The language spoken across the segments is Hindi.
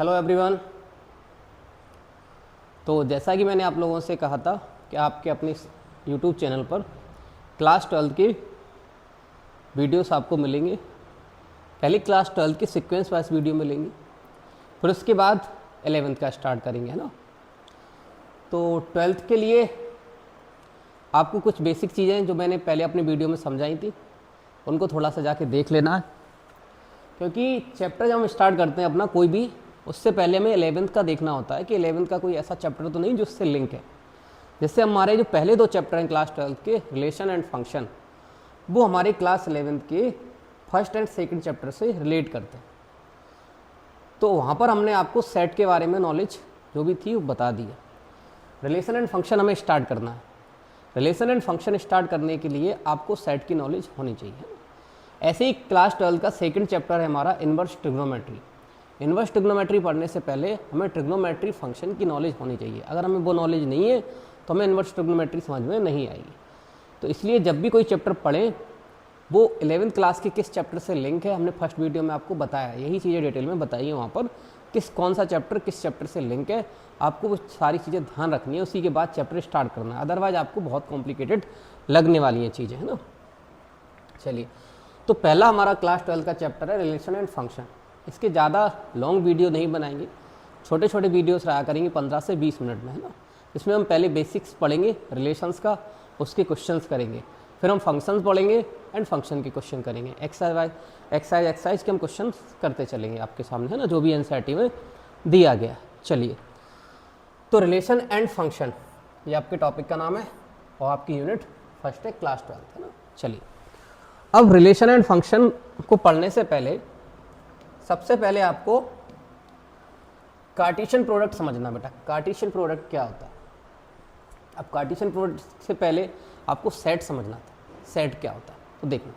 Hello everyone. तो जैसा कि मैंने आप लोगों से कहा था कि आपके अपने यूट्यूब चैनल पर क्लास 12 की वीडियोस आपको मिलेंगे। पहले क्लास 12 की सीक्वेंस वाइज वीडियो मिलेंगी, फिर उसके बाद 11th का स्टार्ट करेंगे, है ना। तो 12th के लिए आपको कुछ बेसिक चीज़ें जो मैंने पहले अपनी वीडियो में समझाई थी उनको थोड़ा सा जाके देख लेना है, क्योंकि चैप्टर जब हम स्टार्ट करते हैं अपना कोई भी, उससे पहले हमें 11th का देखना होता है कि 11th का कोई ऐसा चैप्टर तो नहीं जो उससे लिंक है। जैसे हमारे जो पहले 2 चैप्टर हैं क्लास 12 के, रिलेशन एंड फंक्शन, वो हमारे क्लास 11th के फर्स्ट एंड सेकंड चैप्टर से रिलेट करते हैं। तो वहाँ पर हमने आपको सेट के बारे में नॉलेज जो भी थी वो बता दी है। रिलेशन एंड फंक्शन हमें स्टार्ट करना है। रिलेशन एंड फंक्शन स्टार्ट करने के लिए आपको सेट की नॉलेज होनी चाहिए। ऐसे ही क्लास 12 का सेकंड चैप्टर है हमारा इन्वर्स ट्रिग्नोमेट्री। इन्वर्स ट्रिग्नोमेट्री पढ़ने से पहले हमें ट्रिग्नोमेट्री फंक्शन की नॉलेज होनी चाहिए। अगर हमें वो नॉलेज नहीं है तो हमें इन्वर्स ट्रिग्नोमेट्री समझ में नहीं आएगी। तो इसलिए जब भी कोई चैप्टर पढ़ें वो 11th क्लास के किस चैप्टर से लिंक है, हमने फर्स्ट वीडियो में आपको बताया, यही चीज़ें डिटेल में बताई है वहाँ पर, कौन सा चैप्टर किस चैप्टर से लिंक है। आपको वो सारी चीज़ें ध्यान रखनी है, उसी के बाद चैप्टर स्टार्ट करना है, अदरवाइज आपको बहुत कॉम्प्लिकेटेड लगने वाली हैं चीज़ें, है ना। चलिए, तो पहला हमारा क्लास 12 का चैप्टर है रिलेशन एंड फंक्शन। इसके ज़्यादा लॉन्ग वीडियो नहीं बनाएंगे, छोटे छोटे वीडियोस रहा करेंगे 15 से 20 मिनट में, है ना। इसमें हम पहले बेसिक्स पढ़ेंगे रिलेशंस का, उसके क्वेश्चंस करेंगे, फिर हम फंक्शंस पढ़ेंगे एंड फंक्शन के क्वेश्चन करेंगे। एक्सरसाइज के हम क्वेश्चन करते चलेंगे आपके सामने, है ना, जो भी एनसीईआरटी में दिया गया। चलिए, तो रिलेशन एंड फंक्शन ये आपके टॉपिक का नाम है और आपकी यूनिट फर्स्ट है क्लास 12, है ना। चलिए, अब रिलेशन एंड फंक्शन को पढ़ने से पहले सबसे पहले आपको कार्टेशियन प्रोडक्ट समझना बेटा। कार्टेशियन प्रोडक्ट क्या होता है? अब कार्टेशियन प्रोडक्ट से पहले आपको सेट समझना था, सेट क्या होता है। तो देखना,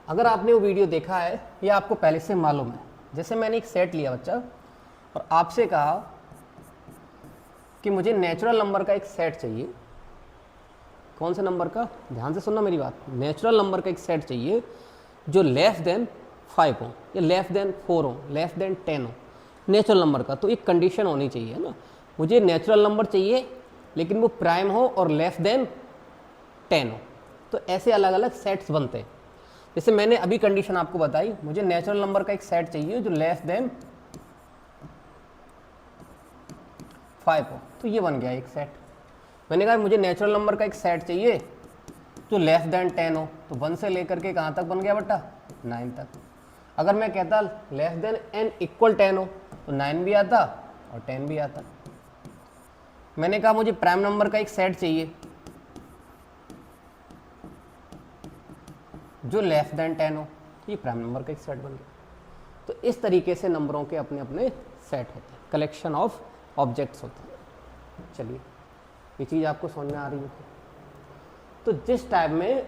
अगर आपने वो वीडियो देखा है या आपको पहले से मालूम है, जैसे मैंने एक सेट लिया बच्चा और आपसे कहा कि मुझे नेचुरल नंबर का एक सेट चाहिए। कौन से नंबर का? ध्यान से सुनना मेरी बात। नेचुरल नंबर का एक सेट चाहिए जो लेस देन 5 हो या लेस देन 4 हो, लेस देन 10 हो, नेचुरल नंबर का। तो एक कंडीशन होनी चाहिए, है ना। मुझे नेचुरल नंबर चाहिए लेकिन वो प्राइम हो और लेस देन 10 हो। तो ऐसे अलग अलग सेट्स बनते हैं। जैसे मैंने अभी कंडीशन आपको बताई, मुझे नेचुरल नंबर का एक सेट चाहिए जो लेस देन 5 हो, तो ये बन गया एक सेट। मैंने कहा मुझे नेचुरल नंबर का एक सेट चाहिए जो लेस देन 10 हो, तो 1 से लेकर के कहाँ तक बन गया बेटा? 9 तक। अगर मैं कहता लेस देन n इक्वल 10 हो तो 9 भी आता और 10 भी आता। मैंने कहा मुझे प्राइम नंबर का एक सेट चाहिए जो लेस देन 10 हो, तो ये प्राइम नंबर का एक सेट बन गया। तो इस तरीके से नंबरों के अपने अपने सेट होते हैं, कलेक्शन ऑफ ऑब्जेक्ट्स होते हैं। चलिए, ये चीज़ आपको समझ में आ रही है? तो जिस टाइप में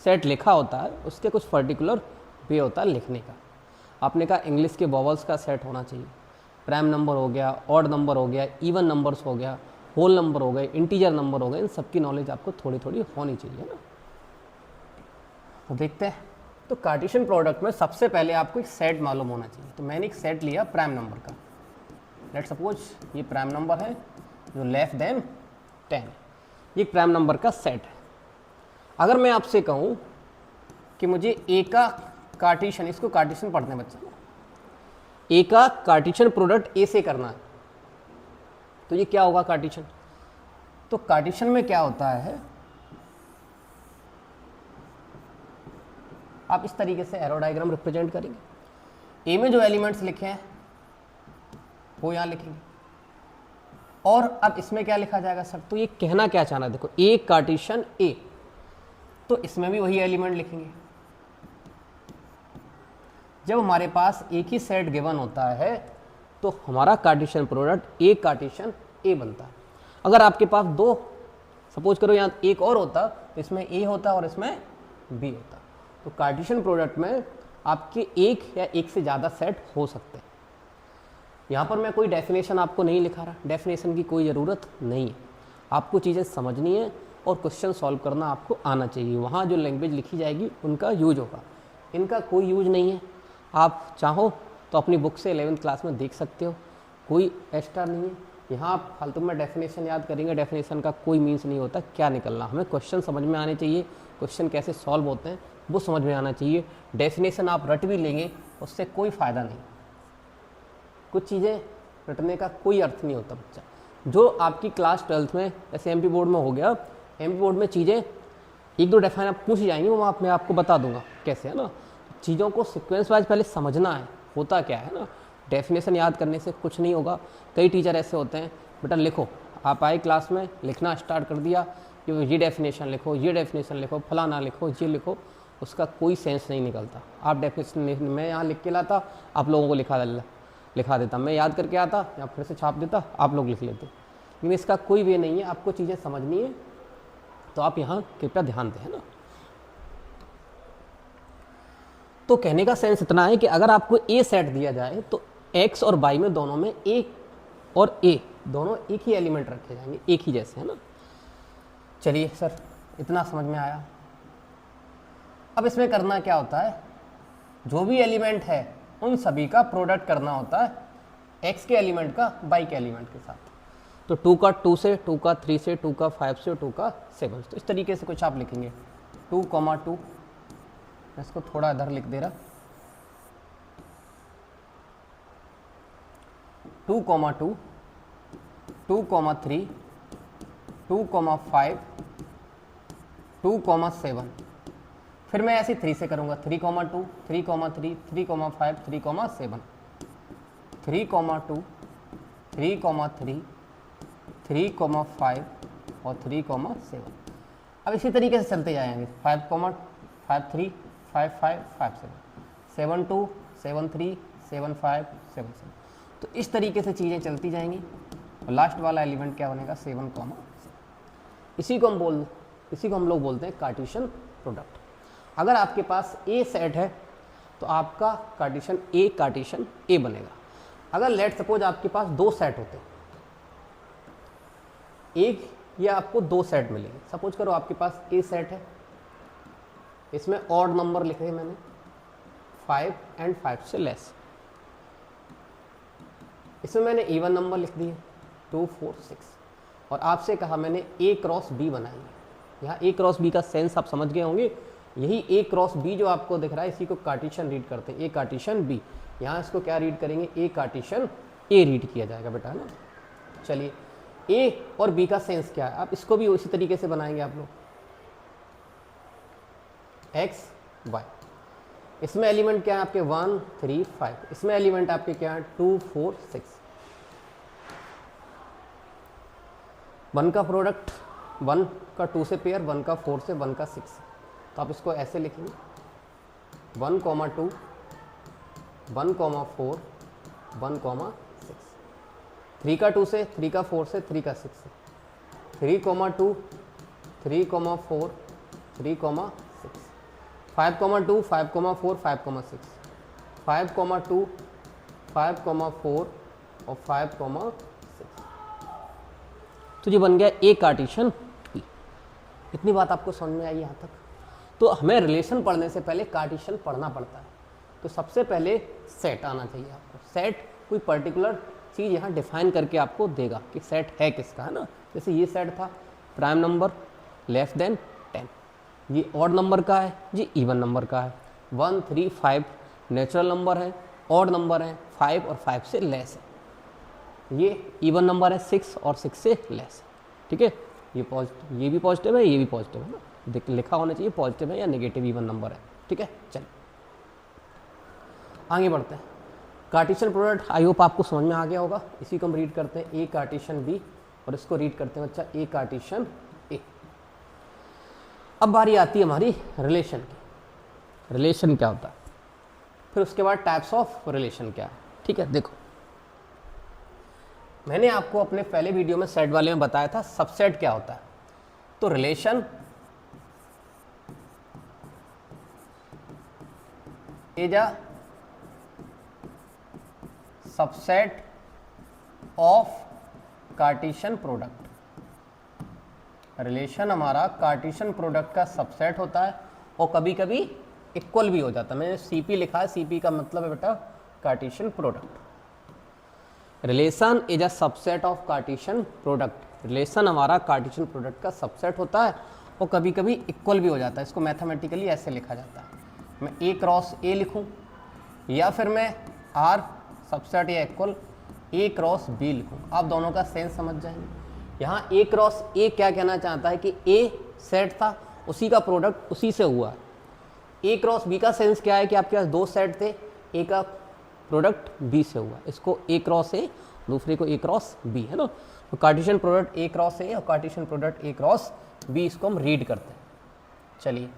सेट लिखा होता है उसके कुछ पर्टिकुलर वे होता है लिखने का। आपने कहा इंग्लिश के वॉवल्स का सेट होना चाहिए, प्राइम नंबर हो गया, ऑड नंबर हो गया, इवन नंबर्स हो गया, होल नंबर हो गए, इंटीजर नंबर हो गए, इन सबकी नॉलेज आपको थोड़ी थोड़ी होनी चाहिए ना। तो देखते हैं, तो कार्टेशियन प्रोडक्ट में सबसे पहले आपको एक सेट मालूम होना चाहिए। तो मैंने एक सेट लिया प्राइम नंबर का, लेट्स सपोज ये प्राइम नंबर है जो लेस देन 10, ये प्राइम नंबर का सेट है। अगर मैं आपसे कहूँ कि मुझे ए का कार्टेशियन, इसको कार्टेशियन पढ़ते हैं बच्चे, ए का कार्टेशियन प्रोडक्ट ए से करना है, तो ये क्या होगा कार्टेशियन? तो कार्टेशियन में क्या होता है, आप इस तरीके से एरो डायग्राम रिप्रेजेंट करेंगे। ए में जो एलिमेंट्स लिखे हैं वो यहाँ लिखेंगे, और अब इसमें क्या लिखा जाएगा सर? तो ये कहना क्या चाहना है, देखो ए कार्टेशियन ए, तो इसमें भी वही एलिमेंट लिखेंगे। जब हमारे पास एक ही सेट गिवन होता है तो हमारा कार्टेशियन प्रोडक्ट ए कार्टेशियन ए बनता है। अगर आपके पास 2, सपोज करो यहाँ एक और होता तो इसमें ए होता और इसमें बी होता। तो कार्टेशियन प्रोडक्ट में आपके एक या एक से ज़्यादा सेट हो सकते हैं। यहाँ पर मैं कोई डेफिनेशन आपको नहीं लिखा रहा, डेफिनेशन की कोई ज़रूरत नहीं है। आपको चीज़ें समझनी है और क्वेश्चन सॉल्व करना आपको आना चाहिए। वहाँ जो लैंग्वेज लिखी जाएगी उनका यूज होगा, इनका कोई यूज नहीं है। आप चाहो तो अपनी बुक से 11th क्लास में देख सकते हो, कोई एक्स्ट्रा नहीं है। यहाँ आप फालतू में डेफिनेशन याद करेंगे, डेफिनेशन का कोई मीन्स नहीं होता क्या निकलना। हमें क्वेश्चन समझ में आने चाहिए, क्वेश्चन कैसे सॉल्व होते हैं वो समझ में आना चाहिए। डेफिनेशन आप रट भी लेंगे उससे कोई फ़ायदा नहीं, कुछ चीज़ें रटने का कोई अर्थ नहीं होता बच्चा। जो आपकी क्लास 12th में जैसे एमपी बोर्ड में हो गया, एमपी बोर्ड में चीज़ें 1-2 डेफाइन आप पूछ जाएंगे, वो मैं आपको बता दूंगा कैसे, है ना। चीज़ों को सीक्वेंस वाइज पहले समझना है, होता क्या है ना। डेफिनेशन याद करने से कुछ नहीं होगा। कई टीचर ऐसे होते हैं, बेटा लिखो, आप आए क्लास में लिखना स्टार्ट कर दिया कि ये डेफिनेशन लिखो, ये डेफिनेशन लिखो, फलाना लिखो, ये लिखो, उसका कोई सेंस नहीं निकलता। आप डेफिनेशन मैं यहाँ लिख के लाता, आप लोगों को लिखा देता, मैं याद करके आता या फिर से छाप देता, आप लोग लिख लेते। लेकिन इसका कोई वे नहीं है, आपको चीज़ें समझनी है तो आप यहाँ कृपया ध्यान दें, है ना। तो कहने का सेंस इतना है कि अगर आपको ए सेट दिया जाए तो एक्स और वाई में दोनों में ए और ए दोनों एक ही एलिमेंट रखे जाएंगे, एक ही जैसे, है ना। चलिए सर इतना समझ में आया। अब इसमें करना क्या होता है, जो भी एलिमेंट है उन सभी का प्रोडक्ट करना होता है, एक्स के एलिमेंट का वाई के एलिमेंट के साथ। तो 2 का 2 से, 2 का 3 से, 2 का 5 से, 2 का 7 से, तो इस तरीके से कुछ आप लिखेंगे। 2,2 मैं इसको थोड़ा इधर लिख दे रहा, 2,2, 2,3, 2,5, 2,7। फिर मैं ऐसे 3 से करूँगा, 3,2, 3,3, 3,5, 3,7, 3,2, 3,3, 3,5 और 3,7। अब इसी तरीके से चलते जाएंगे, 5,3, 5,5, 5,7, 7,2, 7,3, 7,5, 7,7। तो इस तरीके से चीज़ें चलती जाएंगी और लास्ट वाला एलिमेंट क्या बनेगा, 7,7। इसी को हम लोग बोलते हैं कार्टेशियन प्रोडक्ट। अगर आपके पास ए सेट है तो आपका कार्टेशियन ए बनेगा। अगर लेट सपोज आपके पास 2 सेट होते हैं, एक या आपको 2 सेट मिलेंगे। सपोज करो आपके पास ए सेट है, इसमें ऑड नंबर लिखे मैंने 5 एंड 5 से लेस, इसमें मैंने इवन नंबर लिख दिए 2, 4, 6 और आपसे कहा मैंने ए क्रॉस बी बनाएंगे। यहाँ ए क्रॉस बी का सेंस आप समझ गए होंगे, यही ए क्रॉस बी जो आपको दिख रहा है इसी को कार्टेशियन रीड करते हैं, ए कार्टेशियन बी। यहाँ इसको क्या रीड करेंगे, ए कार्टेशियन ए रीड किया जाएगा बेटा, है ना। चलिए ए और बी का सेंस क्या है, आप इसको भी उसी तरीके से बनाएंगे आप लोग, एक्स वाई। इसमें एलिमेंट क्या है आपके 1, 3, 5, इसमें एलिमेंट आपके क्या है 2, 4, 6। 1 का प्रोडक्ट 1 का 2 से पेयर, 1 का 4 से, 1 का 6। तो आप इसको ऐसे लिखेंगे 1,2, 1,4, 1,6। 3 का 2 से, 3 का 4 से, 3 का 6 से, 3,2, 3,4, 3,6, 5,2, 5,4, 5,6, 5,2, 5,4 और 5,6। तो ये बन गया ए कार्टेशियन बी। इतनी बात आपको समझ में आई यहाँ तक। तो हमें रिलेशन पढ़ने से पहले कार्टेशियन पढ़ना पड़ता है। तो सबसे पहले सेट आना चाहिए आपको। सेट कोई पर्टिकुलर चीज़ यहाँ डिफाइन करके आपको देगा कि सेट है किसका, है ना। जैसे ये सेट था प्राइम नंबर लेस देन 10, ये ऑड नंबर का है, ये इवन नंबर का है। 1, 3, 5 नेचुरल नंबर है, ऑड नंबर है 5 और 5 से लेस है। ये इवन नंबर है 6 और 6 से लेस है, ठीक है। ये पॉजिटिव, ये भी पॉजिटिव है, ये भी पॉजिटिव है ना, लिखा होना चाहिए पॉजिटिव है या नेगेटिव इवन नंबर है, ठीक है। चलिए आगे बढ़ते हैं। कार्टेशियन प्रोडक्ट आई होप आपको समझ में आ गया होगा। इसी को हम रीड करते हैं ए कार्टेशियन बी और इसको रीड करते हैं बच्चा ए कार्टेशियन ए। अब बारी आती है हमारी रिलेशन की। रिलेशन क्या होता है, फिर उसके बाद टाइप्स ऑफ रिलेशन क्या है, ठीक है। देखो मैंने आपको अपने पहले वीडियो में सेट वाले में बताया था सबसेट क्या होता है। तो relation is a subset of Cartesian product. Relation हमारा कार्टेशियन प्रोडक्ट का सबसेट होता है और कभी कभी इक्वल भी हो जाता है। मैंने सीपी लिखा है, सीपी का मतलब है बेटा Cartesian product. Relation is a subset of Cartesian product. Relation हमारा कार्टेशियन प्रोडक्ट का सबसेट होता है और कभी कभी इक्वल भी हो जाता है। इसको मैथमेटिकली ऐसे लिखा जाता है, मैं ए क्रॉस ए लिखूं या फिर मैं आर सबसेट या इक्वल ए क्रॉस बी लिखूं। आप दोनों का सेंस समझ जाएंगे। यहाँ ए क्रॉस ए क्या कहना चाहता है कि ए सेट था, उसी का प्रोडक्ट उसी से हुआ है। ए क्रॉस बी का सेंस क्या है कि आपके पास दो सेट थे, ए का प्रोडक्ट बी से हुआ, इसको ए क्रॉस ए, दूसरे को ए क्रॉस बी, है ना। तो Cartesian product A cross A और Cartesian product A cross B, इसको हम रीड करते हैं। चलिए,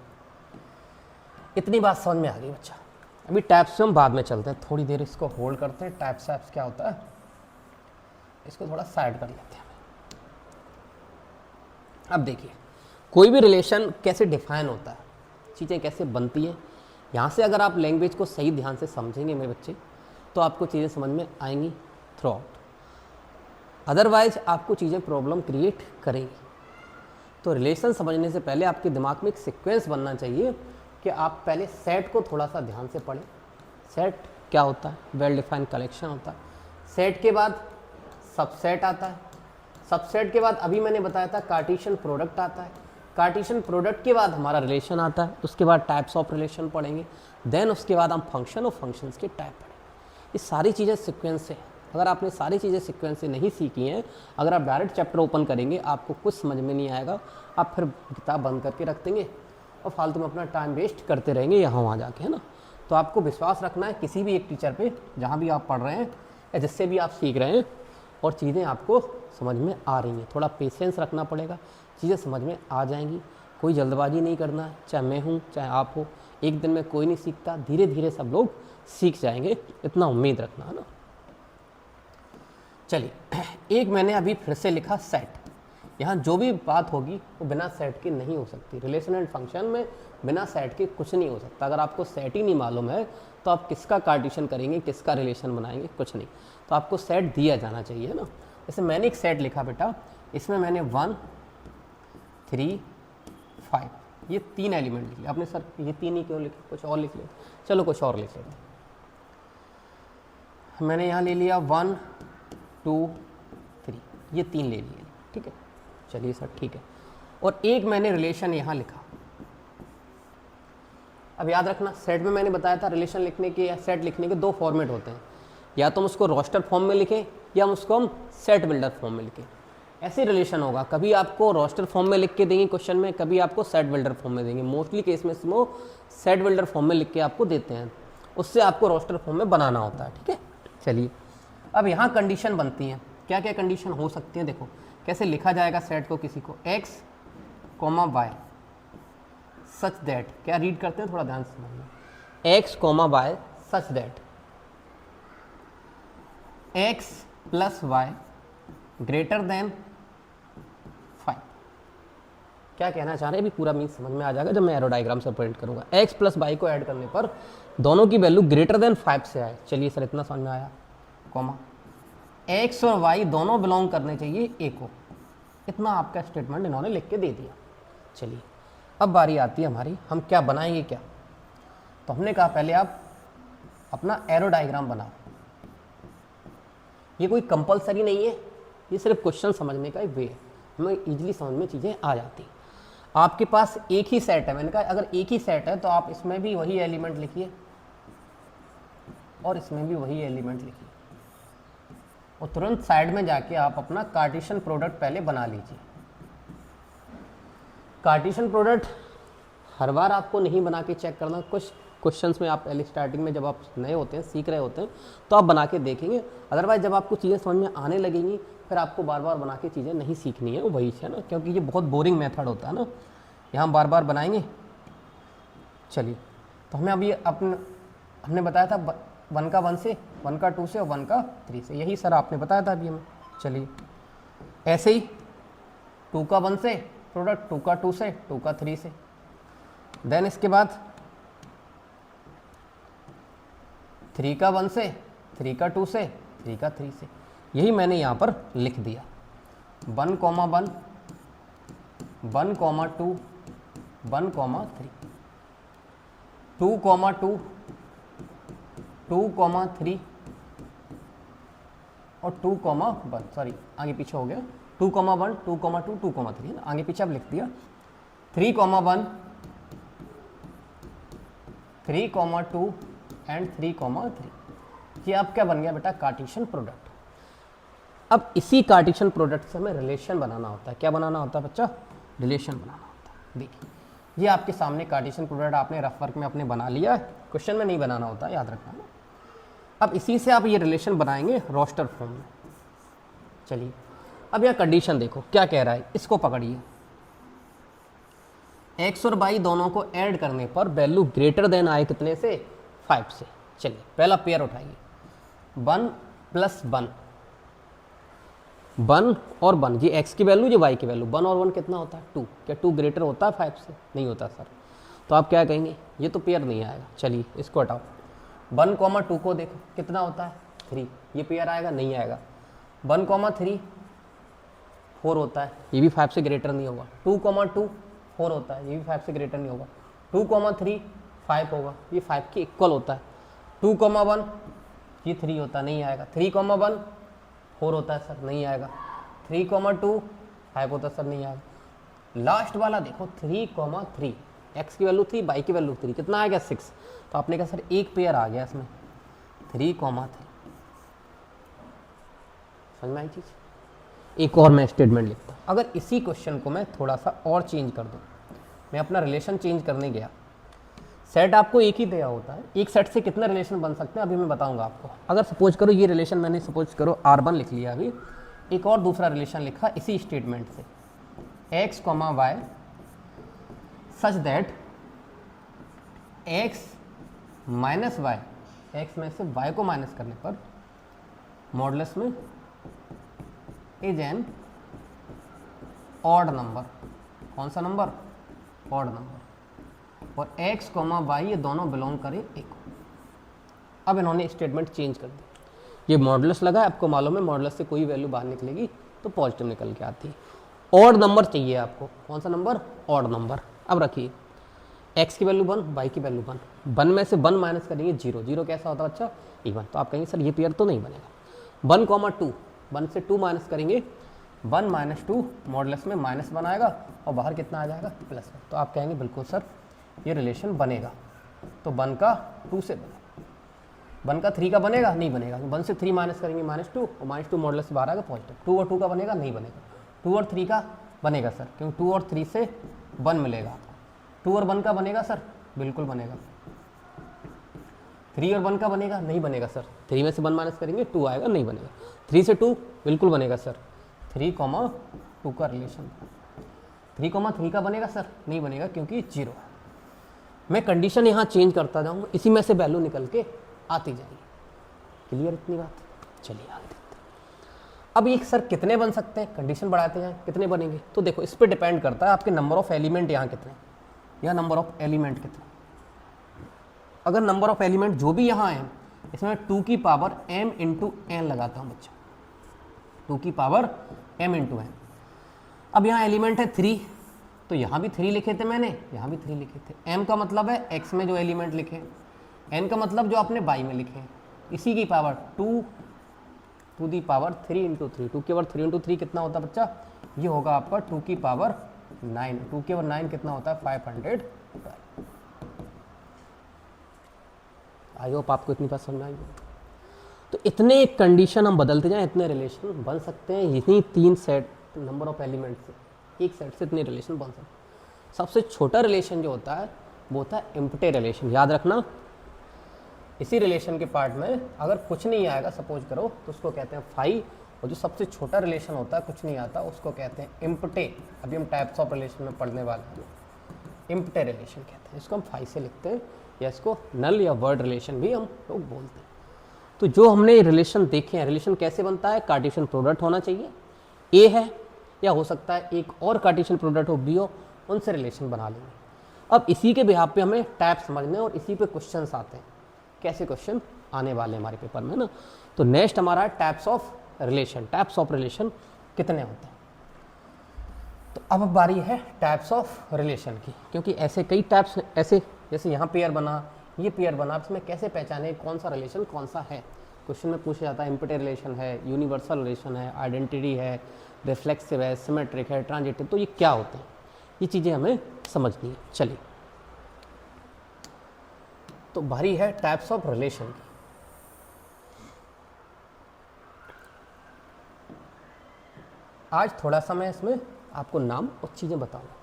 इतनी बात समझ में आ गई बच्चा। अभी टाइप्स से हम बाद में चलते हैं, थोड़ी देर इसको होल्ड करते हैं। टाइप्स क्या होता है, इसको थोड़ा साइड कर लेते हैं। अब देखिए, कोई भी रिलेशन कैसे डिफाइन होता है, चीज़ें कैसे बनती हैं, यहाँ से अगर आप लैंग्वेज को सही ध्यान से समझेंगे मेरे बच्चे, तो आपको चीज़ें समझ में आएंगी थ्रू आउट। अदरवाइज आपको चीज़ें प्रॉब्लम क्रिएट करेंगी। तो रिलेशन समझने से पहले आपके दिमाग में एक सीक्वेंस बनना चाहिए कि आप पहले सेट को थोड़ा सा ध्यान से पढ़ें। सेट क्या होता है, वेल डिफाइंड कलेक्शन होता है। सेट के बाद सबसेट आता है, सबसेट के बाद अभी मैंने बताया था कार्टेशियन प्रोडक्ट आता है, कार्टेशियन प्रोडक्ट के बाद हमारा रिलेशन आता है, उसके बाद टाइप्स ऑफ रिलेशन पढ़ेंगे, देन उसके बाद हम फंक्शन और फंक्शंस के टाइप पढ़ेंगे। ये सारी चीज़ें सीक्वेंस से हैं। अगर आपने सारी चीज़ें सीक्वेंस से नहीं सीखी हैं, अगर आप डायरेक्ट चैप्टर ओपन करेंगे आपको कुछ समझ में नहीं आएगा, आप फिर किताब बंद करके रख देंगे और फालतू में अपना टाइम वेस्ट करते रहेंगे यहाँ वहाँ जाके, है ना। तो आपको विश्वास रखना है किसी भी एक टीचर पे, जहाँ भी आप पढ़ रहे हैं या जिससे भी आप सीख रहे हैं, और चीज़ें आपको समझ में आ रही हैं। थोड़ा पेशेंस रखना पड़ेगा, चीज़ें समझ में आ जाएंगी। कोई जल्दबाजी नहीं करना है, चाहे मैं हूँ चाहे आप हो। एक दिन में कोई नहीं सीखता, धीरे धीरे सब लोग सीख जाएंगे, इतना उम्मीद रखना, है ना। चलिए, एक मैंने अभी फिर से लिखा सेट। यहाँ जो भी बात होगी वो बिना सेट के नहीं हो सकती। रिलेशन एंड फंक्शन में बिना सेट के कुछ नहीं हो सकता। अगर आपको सेट ही नहीं मालूम है तो आप किसका कार्टेशियन करेंगे, किसका रिलेशन बनाएंगे, कुछ नहीं। तो आपको सेट दिया जाना चाहिए, है ना। जैसे मैंने एक सेट लिखा बेटा, इसमें मैंने 1 3 5 ये 3 एलिमेंट लिखे। आपने सर ये 3 ही क्यों लिखे, कुछ और लिख लेते। चलो कुछ और लिख लेते। मैंने यहाँ ले लिया 1 2 3, ये 3 ले लिए, ठीक है। चलिए सर ठीक है। और एक मैंने रिलेशन यहाँ लिखा। अब याद रखना, सेट में मैंने बताया था रिलेशन लिखने के या सेट लिखने के 2 फॉर्मेट होते हैं, या तो हम उसको रोस्टर फॉर्म में लिखें या हम उसको हम सेट बिल्डर फॉर्म में लिखें। ऐसे रिलेशन होगा, कभी आपको रोस्टर फॉर्म में लिख के देंगे क्वेश्चन में, कभी आपको सेट बिल्डर फॉर्म में देंगे। मोस्टली केस में वो सेट बिल्डर फॉर्म में लिख के आपको देते हैं, उससे आपको रोस्टर फॉर्म में बनाना होता है, ठीक है। चलिए, अब यहाँ कंडीशन बनती हैं। क्या क्या कंडीशन हो सकती हैं, देखो कैसे लिखा जाएगा सेट को। किसी को x, y सच दैट, क्या रीड करते हैं थोड़ा ध्यान से समझना। x, y such that x plus y greater than 5। क्या कहना चाह रहे हैं अभी पूरा मीन समझ में आ जाएगा जब मैं एरो डायग्राम से प्रिंट करूंगा। x प्लस y को ऐड करने पर दोनों की वैल्यू ग्रेटर देन 5 से आए। चलिए सर इतना समझ में आया। कॉमा x और y दोनों बिलोंग करने चाहिए a को। इतना आपका स्टेटमेंट इन्होंने लिख के दे दिया। चलिए, अब बारी आती है हमारी, हम क्या बनाएंगे क्या। तो हमने कहा पहले आप अपना एरो डायग्राम बनाओ। ये कोई कंपलसरी नहीं है, ये सिर्फ क्वेश्चन समझने का एक वे है, हमें इजीली समझ में चीज़ें आ जाती हैं। आपके पास एक ही सेट है, मैंने कहा अगर एक ही सेट है तो आप इसमें भी वही एलिमेंट लिखिए और इसमें भी वही एलिमेंट लिखिए, और तुरंत साइड में जाके आप अपना कार्टेशियन प्रोडक्ट पहले बना लीजिए। कार्टेशियन प्रोडक्ट हर बार आपको नहीं बना के चेक करना। कुछ क्वेश्चंस में आप पहले स्टार्टिंग में जब आप नए होते हैं, सीख रहे होते हैं, तो आप बना के देखेंगे। अदरवाइज जब आपको चीज़ें समझ में आने लगेंगी फिर आपको बार बार बना के चीज़ें नहीं सीखनी है, वही है ना, क्योंकि ये बहुत बोरिंग मेथड होता है ना, यहाँ बार बार बनाएंगे। चलिए, तो हमें अभी हमने बताया था 1 का 1 से, 1 का 2 से और 1 का 3 से, यही सर आपने बताया था अभी हमें। चलिए, ऐसे ही 2 का 1 से प्रोडक्ट, 2 का 2 से, 2 का 3 से, देन इसके बाद 3 का 1 से, 3 का 2 से, 3 का 3 से। यही मैंने यहाँ पर लिख दिया। 1, 1, 1, 2, 1, 3, 2, 2, 2,3 और 2,1, सॉरी आगे पीछे हो गया, 2,1, 2,2, 2,3 है ना, आगे पीछे आप लिख दिया, 3,1, 3,2 एंड 3,3। ये आप क्या बन गया बेटा, कार्टेशियन प्रोडक्ट। अब इसी कार्टेशियन प्रोडक्ट से हमें रिलेशन बनाना होता है। क्या बनाना होता है बच्चा, रिलेशन बनाना होता है। देखिए ये आपके सामने कार्टेशियन प्रोडक्ट आपने रफ वर्क में अपने बना लिया है, क्वेश्चन में नहीं बनाना होता, याद रखना ना। अब इसी से आप ये रिलेशन बनाएंगे रोस्टर फॉर्म में। चलिए अब यह कंडीशन देखो क्या कह रहा है, इसको पकड़िए, x और y दोनों को ऐड करने पर वैल्यू ग्रेटर देन आए कितने से, 5 से। चलिए पहला पेयर उठाइए, 1 + 1, 1 और 1, ये x की वैल्यू ये y की वैल्यू, 1 और 1 कितना होता है, 2। क्या 2 ग्रेटर होता है 5 से, नहीं होता सर, तो आप क्या कहेंगे, ये तो पेयर नहीं आएगा। चलिए इसको हटाओ, 1,2 को देखो कितना होता है, 3, ये पेयर आएगा, नहीं आएगा। 1,3 4 होता है, ये भी 5 से ग्रेटर नहीं होगा। 2,2 4 होता है, ये भी 5 से ग्रेटर नहीं होगा। 2,3 5 होगा, ये 5 के इक्वल होता है। 2,1 ये 3 होता है, नहीं आएगा। 3,1 4 होता है सर, नहीं आएगा। 3,2 5 होता है सर, नहीं आएगा। लास्ट वाला देखो 3,3, x की वैल्यू 3, y की वैल्यू 3, कितना आ गया 6। तो आपने कहा सर एक पेयर आ गया इसमें, 3,3। समझ में आई चीज़। एक और मैं स्टेटमेंट लिखता हूँ, अगर इसी क्वेश्चन को मैं थोड़ा सा और चेंज कर दूँ, मैं अपना रिलेशन चेंज करने गया, सेट आपको एक ही दिया होता है, एक सेट से कितने रिलेशन बन सकते हैं अभी मैं बताऊंगा आपको। अगर सपोज करो ये रिलेशन मैंने सपोज करो R1 लिख लिया, अभी एक और दूसरा रिलेशन लिखा इसी स्टेटमेंट से, x, y such that x minus y, x में से y को माइनस करने पर मॉडुलस में इज एन ऑड नंबर। कौन सा नंबर, ऑड नंबर। और x, y ये दोनों बिलोंग करें एक। अब इन्होंने स्टेटमेंट चेंज कर दी, ये मॉडुलस लगा, आपको मालूम है मॉडुलस से कोई वैल्यू बाहर निकलेगी तो पॉजिटिव निकल के आती है। ऑड नंबर चाहिए आपको, कौन सा नंबर, ऑड नंबर। अब रखिए x की वैल्यू 1, y की वैल्यू 1, 1 में से 1 माइनस करेंगे 0, 0 कैसा होता है बच्चा, इवन। तो आप कहेंगे सर ये पेयर तो नहीं बनेगा। 1,2, 1 से 2 माइनस करेंगे, 1 - 2 मॉडुलस में -1 आएगा और बाहर कितना आ जाएगा, +1। तो आप कहेंगे बिल्कुल सर ये रिलेशन बनेगा। तो 1 का 2 से बनेगा, 1 का 3 का बनेगा, नहीं बनेगा। 1 से 3 माइनस करेंगे -2 और -2 मॉडुलस से बाहर आएगा पॉजिटिव। 2 और 2 का बनेगा, नहीं बनेगा। 2 और 3 का बनेगा सर, क्योंकि 2 और 3 से 1 मिलेगा। 2 और 1 का बनेगा सर, बिल्कुल बनेगा। 3 और 1 का बनेगा, नहीं बनेगा सर। 3 में से 1 माइनस करेंगे 2 आएगा, नहीं बनेगा। 3 से 2 बिल्कुल बनेगा सर। 3,2 का रिलेशन। 3,3 का बनेगा सर, नहीं बनेगा क्योंकि 0 है। मैं कंडीशन यहाँ चेंज करता जाऊँगा, इसी में से वैल्यू निकल के आती जाएगी। क्लियर इतनी बात, चलिए आगे देखते हैं। अब ये सर कितने बन सकते हैं, कंडीशन बढ़ाते जाएं कितने बनेंगे, तो देखो इस पर डिपेंड करता है आपके नंबर ऑफ एलिमेंट यहाँ कितने, या नंबर ऑफ एलिमेंट कितने। अगर नंबर ऑफ एलिमेंट जो भी यहाँ है, इसमें 2 की पावर m इंटू n लगाता हूँ बच्चा, 2 की पावर m इंटू n। अब यहाँ एलिमेंट है 3, तो यहाँ भी 3 लिखे थे मैंने, यहाँ भी 3 लिखे थे। m का मतलब है x में जो एलिमेंट लिखे, n का मतलब जो आपने y में लिखे, इसी की power 2 to the power 3 into 3। 2 की पावर 3 इंटू 3 कितना होता है बच्चा, ये होगा आपका 2 की पावर 9। 2 की पावर 9 कितना होता है, 512। आई होप आपको इतनी बात समझ में आई। तो इतने कंडीशन हम बदलते जाएं, इतने रिलेशन बन सकते हैं यही 3 सेट नंबर ऑफ एलिमेंट से, एक सेट से इतने रिलेशन बन सकते हैं। सबसे छोटा रिलेशन जो होता है वो होता है एम्प्टी रिलेशन, याद रखना। इसी रिलेशन के पार्ट में अगर कुछ नहीं आएगा सपोज करो, तो उसको कहते हैं फाई, और जो सबसे छोटा रिलेशन होता है कुछ नहीं आता उसको कहते हैं एम्प्टी। अभी हम टाइप्स ऑफ रिलेशन में पढ़ने वाले हैं, एम्प्टी रिलेशन कहते हैं। इसको हम फाई से लिखते हैं, या इसको नल या वर्ड रिलेशन भी हम लोग बोलते हैं। तो जो हमने रिलेशन देखे हैं, रिलेशन कैसे बनता है, कार्टेशियन प्रोडक्ट होना चाहिए, ए है, या हो सकता है एक और कार्टेशियन प्रोडक्ट हो, बी हो, उनसे रिलेशन बना लेंगे। अब इसी के बिहाफ पे हमें टाइप समझने और इसी पे क्वेश्चंस आते हैं, कैसे क्वेश्चन आने वाले हैं हमारे पेपर में ना। तो नेक्स्ट हमारा है types of relation. Types of relation कितने होते हैं, तो अब बारी है टाइप्स ऑफ रिलेशन की, क्योंकि ऐसे कई टाइप्स, ऐसे जैसे यहाँ पेयर बना, ये पेयर बना, आप इसमें कैसे पहचाने कौन सा रिलेशन कौन सा है। क्वेश्चन में पूछा जाता है इम्पटे रिलेशन है, यूनिवर्सल रिलेशन है, आइडेंटिटी है, रिफ्लेक्सिव है, सिमेट्रिक है, ट्रांजिटिव, तो ये क्या होते हैं, ये चीज़ें हमें समझनी है। चलिए, तो बारी है टाइप्स ऑफ रिलेशन की। आज थोड़ा सा मैं इसमें आपको नाम और चीज़ें बताऊंगा,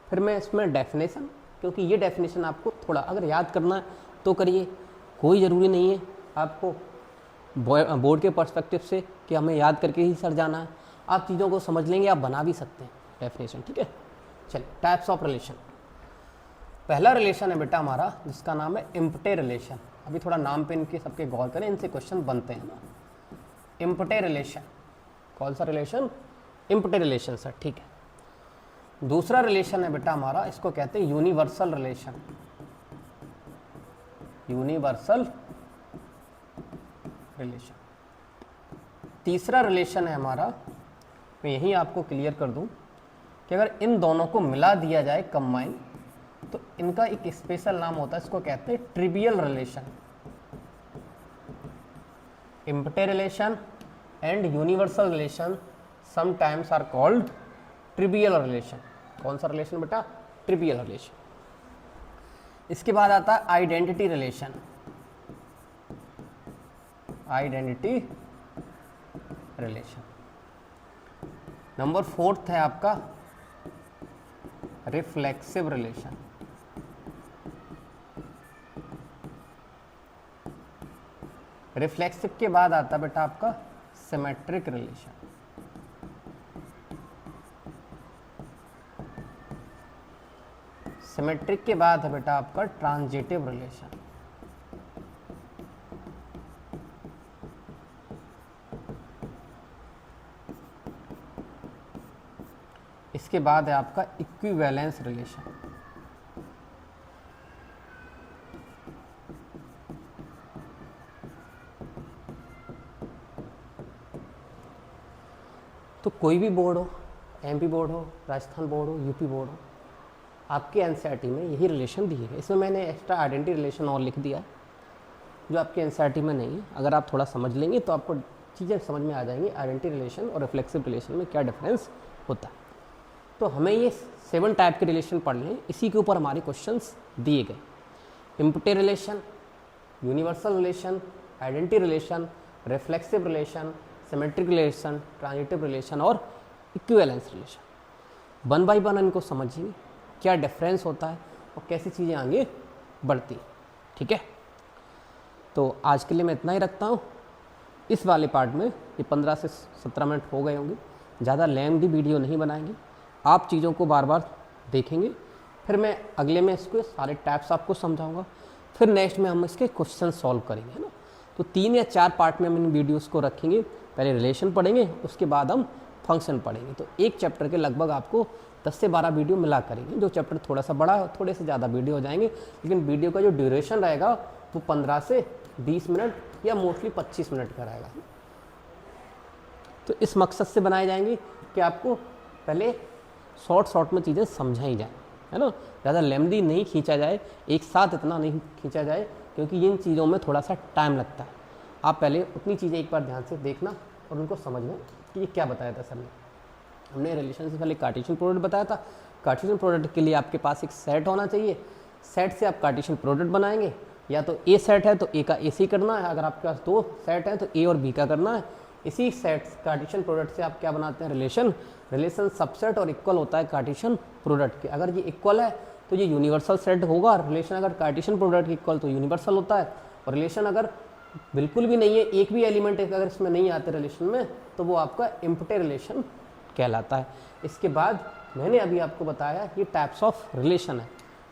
फिर मैं इसमें डेफिनेशन, क्योंकि ये डेफिनेशन आपको थोड़ा अगर याद करना है तो करिए, कोई ज़रूरी नहीं है आपको बोर्ड के पर्सपेक्टिव से कि हमें याद करके ही सर जाना है, आप चीज़ों को समझ लेंगे, आप बना भी सकते हैं डेफिनेशन, ठीक है। चलिए, टाइप्स ऑफ रिलेशन। पहला रिलेशन है बेटा हमारा जिसका नाम है इम्पटे रिलेशन। अभी थोड़ा नाम पे इनके सबके गौर करें, इनसे क्वेश्चन बनते हैं ना। इम्पटे रिलेशन, कौन सा रिलेशन, इम्पटे रिलेशन सर, ठीक है। दूसरा रिलेशन है बेटा हमारा, इसको कहते हैं यूनिवर्सल रिलेशन। Universal relation. तीसरा रिलेशन है हमारा, मैं यही आपको क्लियर कर दूं कि अगर इन दोनों को मिला दिया जाए कंबाइन, तो इनका एक स्पेशल नाम होता है, इसको कहते हैं trivial relation. Empty relation and universal relation sometimes are called trivial relation. कौन सा रिलेशन बेटा, ट्रिवियल रिलेशन। इसके बाद आता है identity relation. Identity relation. Number 4 है आपका रिफ्लेक्सिव रिलेशन। रिफ्लेक्सिव के बाद आता बेटा आपका सिमेट्रिक रिलेशन। सिमेट्रिक के बाद है बेटा आपका ट्रांजिटिव रिलेशन। इसके बाद है आपका इक्विवेलेंस रिलेशन। तो कोई भी बोर्ड हो, एमपी बोर्ड हो, राजस्थान बोर्ड हो, यूपी बोर्ड हो, आपके एनसीईआरटी में यही रिलेशन दिए गए। इसमें मैंने एक्स्ट्रा आइडेंटिटी रिलेशन और लिख दिया है जो आपके एनसीईआरटी में नहीं है। अगर आप थोड़ा समझ लेंगे तो आपको चीज़ें समझ में आ जाएंगी, आइडेंटिटी रिलेशन और रिफ्लेक्सिव रिलेशन में क्या डिफरेंस होता है। तो हमें ये 7 टाइप के रिलेशन पढ़ने हैं, इसी के ऊपर हमारे क्वेश्चंस दिए गए। Empty relation, universal relation, identity relation, reflexive relation, symmetric relation, transitive relation और इक्विवेलेंस रिलेशन। 1 बाय 1 इनको समझिए, क्या डिफरेंस होता है और कैसी चीज़ें आगे बढ़ती, ठीक है। तो आज के लिए मैं इतना ही रखता हूँ। इस वाले पार्ट में ये 15 से 17 मिनट हो गए होंगे, ज़्यादा लेंथी वीडियो नहीं बनाएंगे। आप चीज़ों को बार बार देखेंगे, फिर मैं अगले में इसके सारे टाइप्स आपको समझाऊंगा, फिर नेक्स्ट में हम इसके क्वेश्चन सॉल्व करेंगे, है ना। तो 3 या 4 पार्ट में हम इन वीडियोस को रखेंगे। पहले रिलेशन पढ़ेंगे, उसके बाद हम फंक्शन पढ़ेंगे। तो एक चैप्टर के लगभग आपको 10 से 12 वीडियो मिला करेंगे। जो चैप्टर थोड़ा सा बड़ा, थोड़े से ज़्यादा वीडियो हो जाएंगे, लेकिन वीडियो का जो ड्यूरेशन रहेगा वो 15 से 20 मिनट या मोस्टली 25 मिनट का रहेगा। तो इस मकसद से बनाए जाएंगे कि आपको पहले शॉर्ट में चीज़ें समझाई जाए, है ना। ज़्यादा लेंथी नहीं खींचा जाए, एक साथ इतना नहीं खींचा जाए, क्योंकि इन चीज़ों में थोड़ा सा टाइम लगता है। आप पहले उतनी चीज़ें एक बार ध्यान से देखना और उनको समझना कि ये क्या बताया था सर ने। हमने रिलेशन से पहले कार्टेशियन प्रोडक्ट बताया था। कार्टेशियन प्रोडक्ट के लिए आपके पास एक सेट होना चाहिए, सेट से आप कार्टेशियन प्रोडक्ट बनाएंगे। या तो ए सेट है तो ए का ए से करना है, अगर आपके पास 2 सेट हैं तो ए और बी का करना है। इसी सेट कार्टेशियन प्रोडक्ट से आप क्या बनाते हैं, रिलेशन सबसेट और इक्वल होता है कार्टेशियन प्रोडक्ट के। अगर ये इक्वल है तो ये यूनिवर्सल सेट होगा। रिलेशन अगर कार्टेशियन प्रोडक्ट इक्वल तो यूनिवर्सल होता है, और रिलेशन अगर बिल्कुल भी नहीं है, एक भी एलिमेंट अगर इसमें नहीं आते रिलेशन में, तो वो आपका इम्पटे रिलेशन कहलाता है। इसके बाद मैंने अभी आपको बताया ये टाइप्स ऑफ रिलेशन है,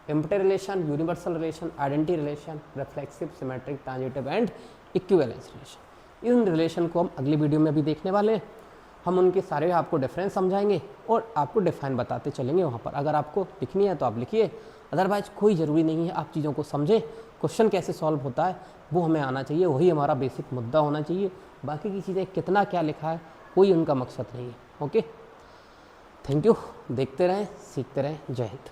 empty relation, universal relation, identity relation, reflexive, symmetric, transitive and equivalence relation. इन रिलेशन को हम अगली वीडियो में भी देखने वाले हैं। हम उनके सारे आपको डिफरेंस समझाएंगे और आपको डिफाइन बताते चलेंगे वहाँ पर। अगर आपको लिखनी है तो आप लिखिए, अदरवाइज कोई ज़रूरी नहीं है। आप चीज़ों को समझें, क्वेश्चन कैसे सॉल्व होता है वो हमें आना चाहिए, वही हमारा बेसिक मुद्दा होना चाहिए। बाकी की चीज़ें कितना क्या लिखा है कोई उनका मकसद नहीं है। Okay, thank you. देखते रहें, सीखते रहें। जय हिंद।